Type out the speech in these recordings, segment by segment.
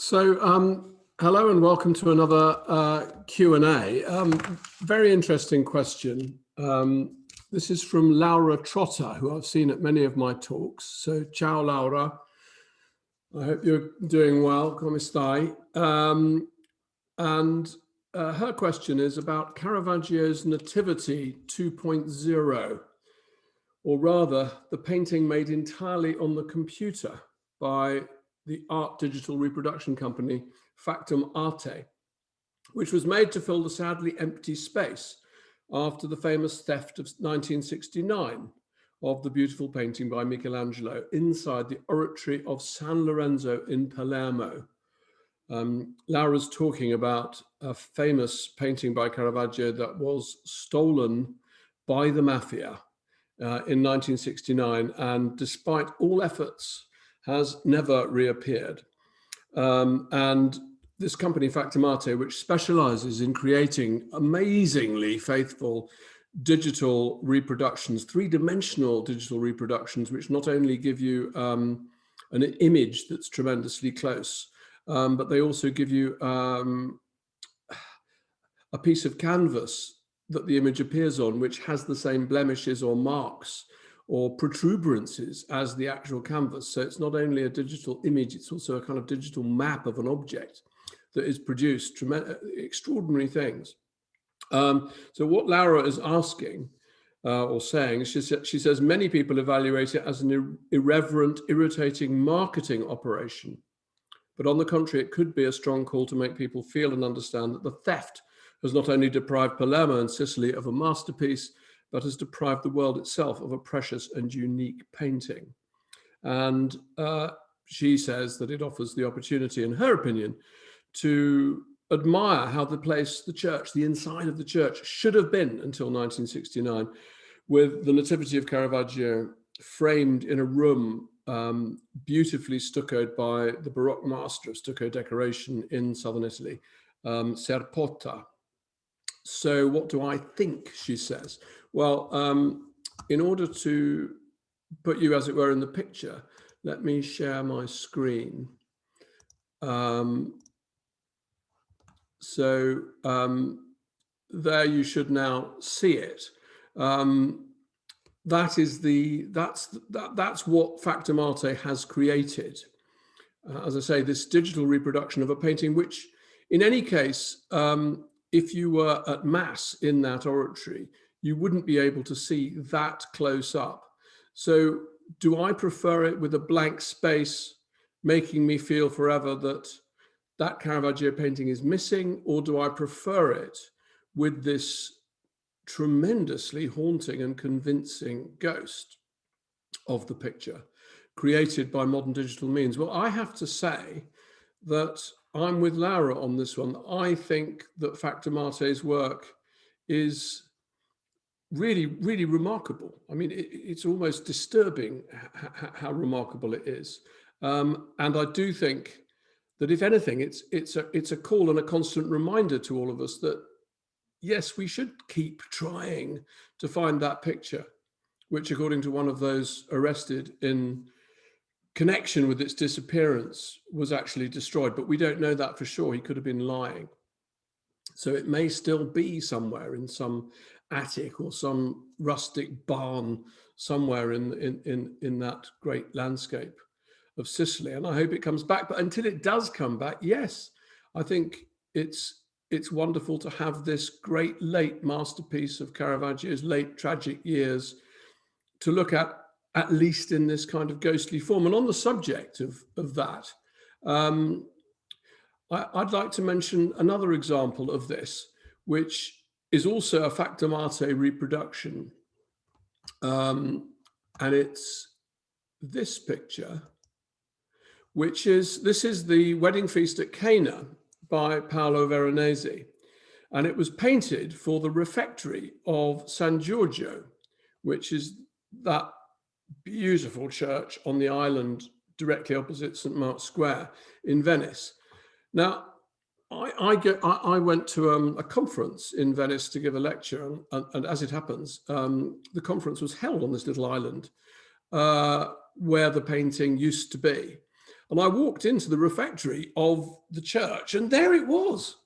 Hello and welcome to another Q&A. Very interesting question. This is from Laura Trotter, who I've seen at many of my talks. So, ciao, Laura. I hope you're doing well. Come stai? Her question is about Caravaggio's Nativity 2.0, or rather, the painting made entirely on the computer by the art digital reproduction company Factum Arte, which was made to fill the sadly empty space after the famous theft of 1969 of the beautiful painting by Michelangelo inside the Oratory of San Lorenzo in Palermo. Laura's talking about a famous painting by Caravaggio that was stolen by the mafia in 1969, and despite all efforts, has never reappeared. And this company, Factum Arte, which specializes in creating amazingly faithful digital reproductions, three-dimensional digital reproductions, which not only give you an image that's tremendously close, but they also give you a piece of canvas that the image appears on, which has the same blemishes or marks or protuberances as the actual canvas. So it's not only a digital image, it's also a kind of digital map of an object that is produced, extraordinary things. So what Laura is asking or saying, she says, many people evaluate it as an irreverent, irritating marketing operation. But on the contrary, it could be a strong call to make people feel and understand that the theft has not only deprived Palermo and Sicily of a masterpiece, but has deprived the world itself of a precious and unique painting. And she says that it offers the opportunity, in her opinion, to admire how the place, the church, the inside of the church should have been until 1969, with the Nativity of Caravaggio framed in a room beautifully stuccoed by the Baroque master of stucco decoration in southern Italy, Serpota. So what do I think, she says? Well, in order to put you, as it were, in the picture, let me share my screen. There you should now see it. That's what Factum Arte has created. As I say, this digital reproduction of a painting, which in any case, if you were at mass in that oratory, you wouldn't be able to see that close up. So do I prefer it with a blank space, making me feel forever that that Caravaggio painting is missing, or do I prefer it with this tremendously haunting and convincing ghost of the picture created by modern digital means? Well, I have to say that I'm with Laura on this one. I think that Factum Arte's work is really, really remarkable. I mean, it's almost disturbing how remarkable it is. And I do think that, if anything, it's a call and a constant reminder to all of us that, yes, we should keep trying to find that picture, which, according to one of those arrested in connection with its disappearance, was actually destroyed. But we don't know that for sure. He could have been lying. So it may still be somewhere in some attic or some rustic barn somewhere in that great landscape of Sicily. And I hope it comes back. But until it does come back, yes, I think it's wonderful to have this great late masterpiece of Caravaggio's late tragic years to look at least in this kind of ghostly form. And on the subject of that, I'd like to mention another example of this, which is also a Factum Arte reproduction. And it's this picture, this is the Wedding Feast at Cana by Paolo Veronese. And it was painted for the refectory of San Giorgio, which is that beautiful church on the island directly opposite St. Mark's Square in Venice. Now, I went to a conference in Venice to give a lecture, and as it happens, the conference was held on this little island where the painting used to be. And I walked into the refectory of the church, and there it was.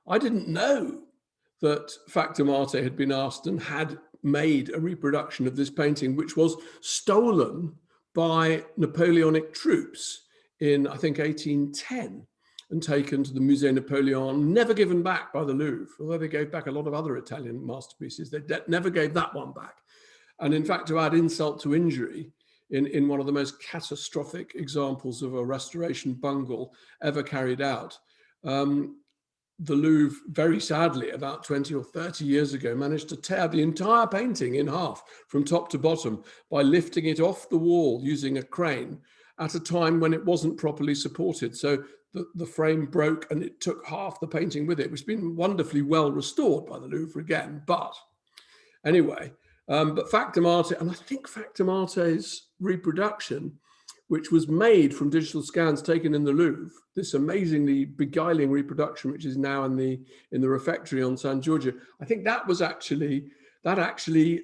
I didn't know that Factamate had been asked and had made a reproduction of this painting, which was stolen by Napoleonic troops in, I think, 1810, and taken to the Musée Napoleon, never given back by the Louvre, although they gave back a lot of other Italian masterpieces. They never gave that one back. And in fact, to add insult to injury, in one of the most catastrophic examples of a restoration bungle ever carried out, the Louvre, very sadly, about 20 or 30 years ago, managed to tear the entire painting in half from top to bottom by lifting it off the wall using a crane at a time when it wasn't properly supported. So the frame broke and it took half the painting with it, which has been wonderfully well restored by the Louvre again. But anyway, but Factamate, and I think Factamate's reproduction, which was made from digital scans taken in the Louvre, this amazingly beguiling reproduction, which is now in the refectory on San Giorgio, I think that actually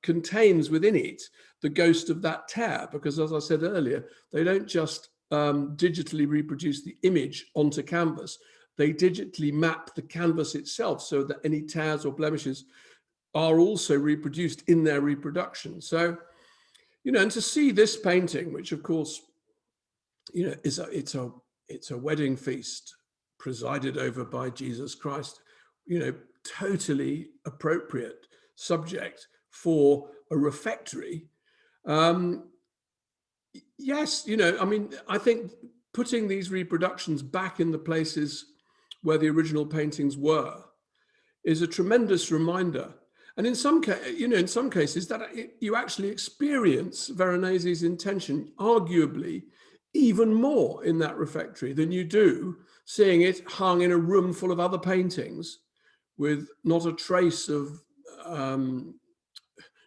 contains within it the ghost of that tear, because as I said earlier, they don't just digitally reproduce the image onto canvas, they digitally map the canvas itself so that any tears or blemishes are also reproduced in their reproduction. So, and to see this painting, which of course, it's a wedding feast presided over by Jesus Christ, totally appropriate subject for a refectory. Yes, I think putting these reproductions back in the places where the original paintings were is a tremendous reminder. And in some cases, that you actually experience Veronese's intention, arguably, even more in that refectory than you do seeing it hung in a room full of other paintings with not a trace of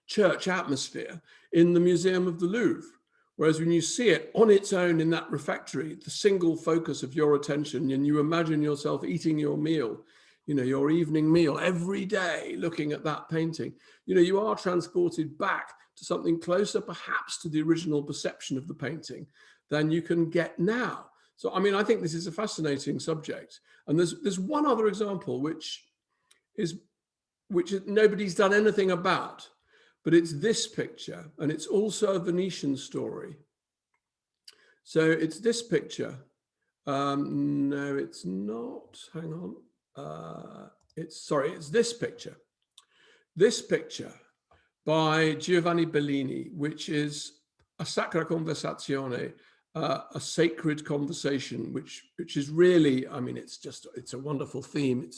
church atmosphere in the Museum of the Louvre. Whereas when you see it on its own in that refectory, the single focus of your attention, and you imagine yourself eating your meal, your evening meal every day, looking at that painting, you are transported back to something closer perhaps to the original perception of the painting than you can get now. So, I think this is a fascinating subject. And there's one other example, which nobody's done anything about, but it's this picture, and it's also a Venetian story. So it's this picture. No, it's not. Hang on. It's this picture. This picture by Giovanni Bellini, which is a Sacra Conversazione, a sacred conversation, which is really, it's a wonderful theme.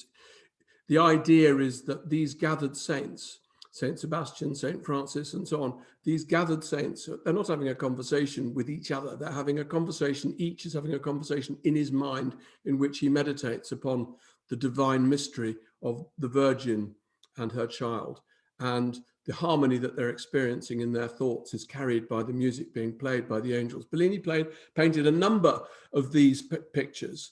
The idea is that these gathered saints, Saint Sebastian, Saint Francis, and so on, these gathered saints, they're not having a conversation with each other. They're having a conversation, each is having a conversation in his mind in which he meditates upon the divine mystery of the Virgin and her child. And the harmony that they're experiencing in their thoughts is carried by the music being played by the angels. Bellini painted a number of these pictures.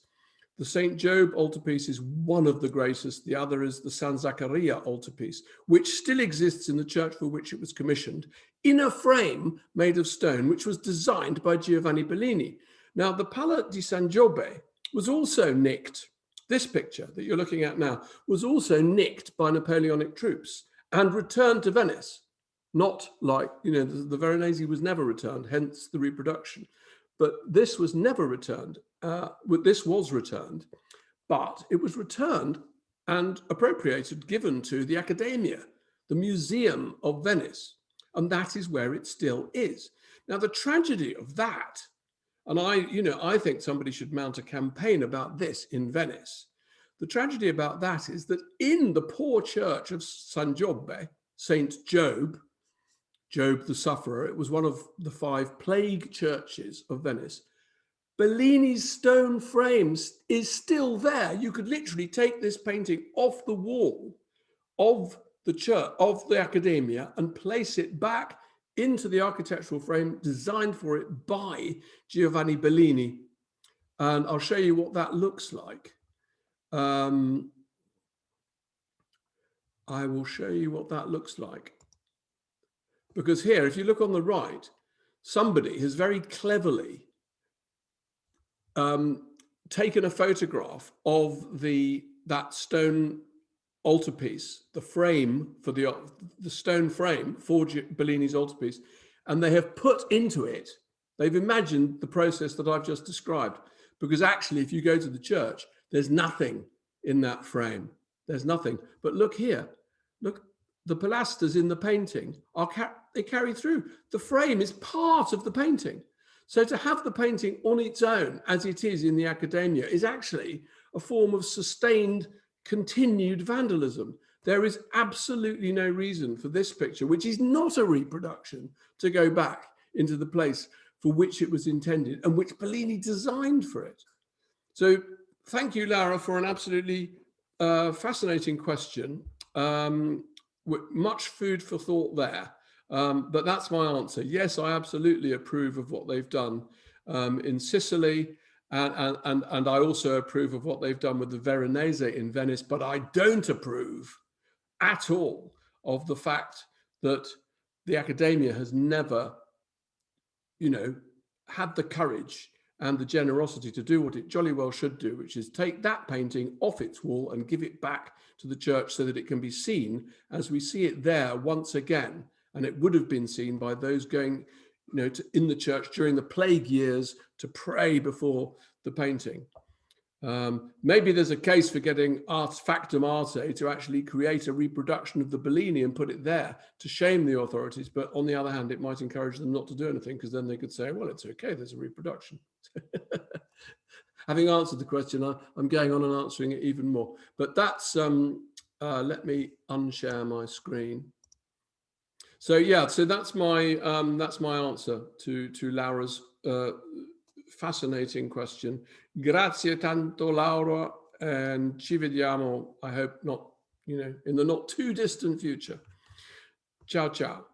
The St. Job altarpiece is one of the greatest. The other is the San Zaccaria altarpiece, which still exists in the church for which it was commissioned, in a frame made of stone, which was designed by Giovanni Bellini. Now, the Pala di San Giobbe was also nicked. This picture that you're looking at now was also nicked by Napoleonic troops and returned to Venice. Not like, the Veronese was never returned, hence the reproduction. But this was never returned. This was returned, but it was returned and appropriated, given to the Accademia, the Museum of Venice. And that is where it still is. Now, the tragedy of that, and I think somebody should mount a campaign about this in Venice. The tragedy about that is that in the poor church of San Giobbe, Saint Job, Job the Sufferer, it was one of the 5 plague churches of Venice. Bellini's stone frames is still there. You could literally take this painting off the wall of the church, of the Accademia, and place it back into the architectural frame designed for it by Giovanni Bellini. And I'll show you what that looks like. I will show you what that looks like. Because here, if you look on the right, somebody has very cleverly taken a photograph of that stone altarpiece, the frame for the stone frame for Bellini's altarpiece, and they have put into it, they've imagined the process that I've just described. Because actually, if you go to the church, there's nothing in that frame. There's nothing. But look here. Look, the pilasters in the painting they carry through. The frame is part of the painting. So to have the painting on its own, as it is in the Accademia, is actually a form of sustained, continued vandalism. There is absolutely no reason for this picture, which is not a reproduction, to go back into the place for which it was intended and which Bellini designed for it. So thank you, Lara, for an absolutely fascinating question. Much food for thought there. But that's my answer. Yes, I absolutely approve of what they've done in Sicily. And I also approve of what they've done with the Veronese in Venice. But I don't approve at all of the fact that the Accademia has never, had the courage and the generosity to do what it jolly well should do, which is take that painting off its wall and give it back to the church so that it can be seen as we see it there once again. And it would have been seen by those going, in the church during the plague years to pray before the painting. Maybe there's a case for getting Ars Factum Arte to actually create a reproduction of the Bellini and put it there to shame the authorities. But on the other hand, it might encourage them not to do anything, because then they could say, well, it's okay, there's a reproduction. Having answered the question, I'm going on and answering it even more. But that's, let me unshare my screen. So yeah, so that's my answer to Laura's fascinating question. Grazie tanto, Laura, and ci vediamo, I hope not, in the not too distant future. Ciao, ciao.